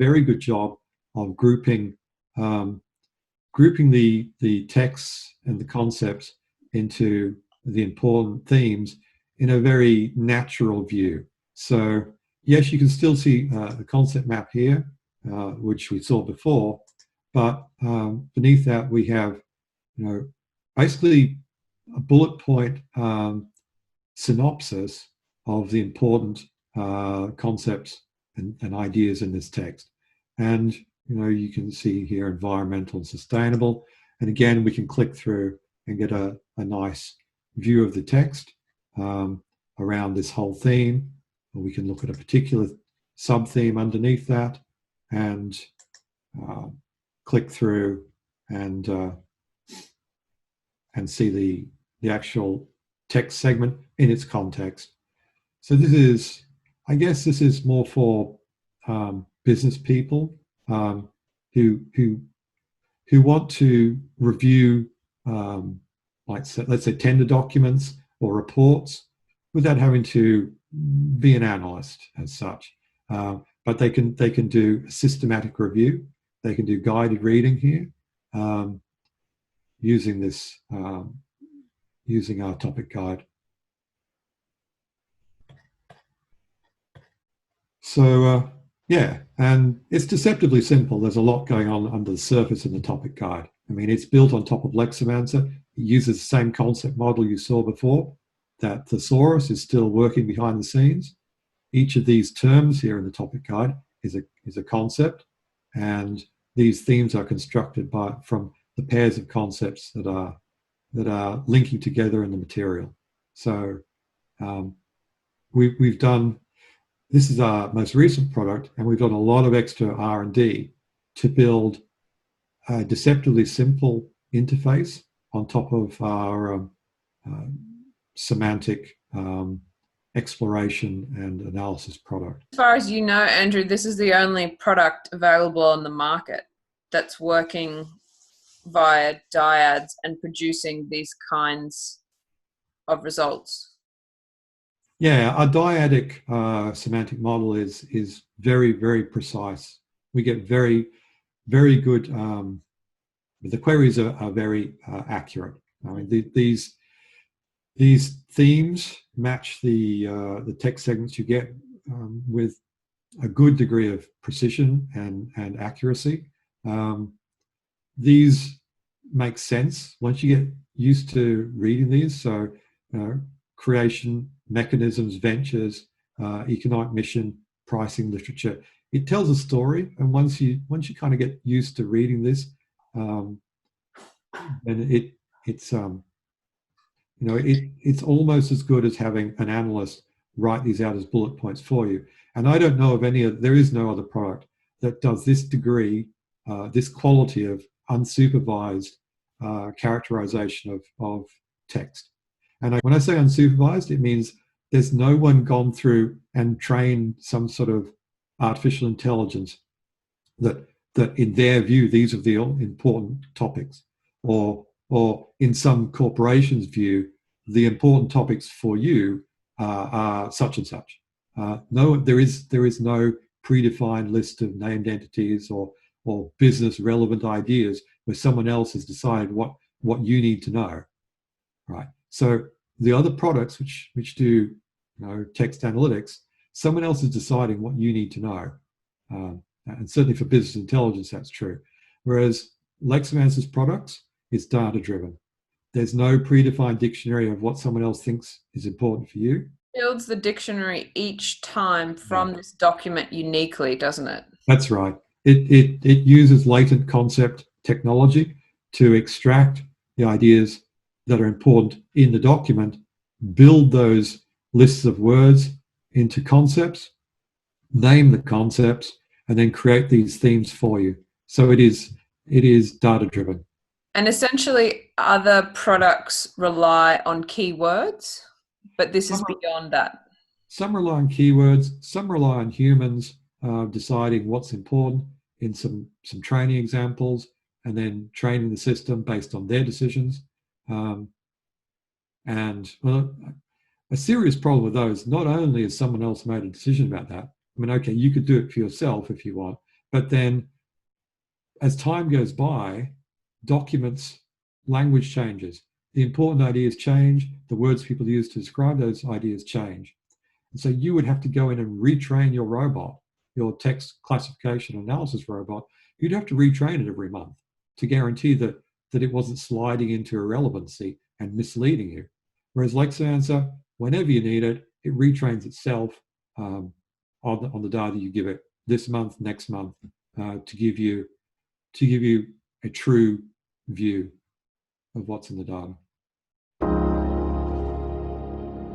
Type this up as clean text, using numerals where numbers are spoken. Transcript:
very good job of grouping the texts and the concepts into the important themes in a very natural view. So yes, you can still see the concept map here, which we saw before, but beneath that we have, basically a bullet point synopsis of the important concepts and ideas in this text. And you can see here environmental and sustainable. And again, we can click through and get a nice view of the text around this whole theme. Or we can look at a particular sub-theme underneath that and click through and see the actual text segment in its context. So this is, I guess this is more for business people who want to review, let's say tender documents or reports without having to be an analyst as such. But they can do a systematic review. They can do guided reading here using this using our topic guide. So yeah, and it's deceptively simple. There's a lot going on under the surface in the topic guide. I mean, it's built on top of Leximancer. It uses the same concept model you saw before. That thesaurus is still working behind the scenes. Each of these terms here in the topic guide is a concept, and these themes are constructed from the pairs of concepts that are linking together in the material. So we've done, this is our most recent product, and we've done a lot of extra R&D to build a deceptively simple interface on top of our semantic exploration and analysis product. As far as you know, Andrew, this is the only product available on the market that's working via dyads and producing these kinds of results. Yeah, our dyadic semantic model is very, very precise. We get very, very good, the queries are very accurate. I mean, these themes match the text segments you get with a good degree of precision and accuracy. These make sense once you get used to reading these. So creation, mechanisms, ventures, economic mission, pricing, literature. It tells a story, and once you kind of get used to reading this, then it's almost as good as having an analyst write these out as bullet points for you. And I don't know of there is no other product that does this degree, this quality of unsupervised characterization of text. And when I say unsupervised, it means there's no one gone through and trained some sort of artificial intelligence that in their view, these are the important topics, or in some corporation's view, the important topics for you are such and such. No, there is no predefined list of named entities or business relevant ideas where someone else has decided what you need to know, right? So the other products which do text analytics, someone else is deciding what you need to know, and certainly for business intelligence that's true. Whereas Leximancer's products is data driven. There's no predefined dictionary of what someone else thinks is important for you. Builds the dictionary each time from this document uniquely, doesn't it? That's right. It uses latent concept technology to extract the ideas that are important in the document, build those lists of words into concepts, name the concepts, and then create these themes for you. So it is data driven. And essentially other products rely on keywords, but this is beyond that. Some rely on keywords, some rely on humans deciding what's important in some training examples, and then training the system based on their decisions. And well, a serious problem with those, not only has someone else made a decision about that, I mean, okay, you could do it for yourself if you want, But then as time goes by, documents, language changes. The important ideas change. The words people use to describe those ideas change. And so you would have to go in and retrain your robot, your text classification analysis robot. You'd have to retrain it every month to guarantee that it wasn't sliding into irrelevancy and misleading you. Whereas Leximancer, whenever you need it, it retrains itself on the data you give it this month, next month, to give you a true view of what's in the data.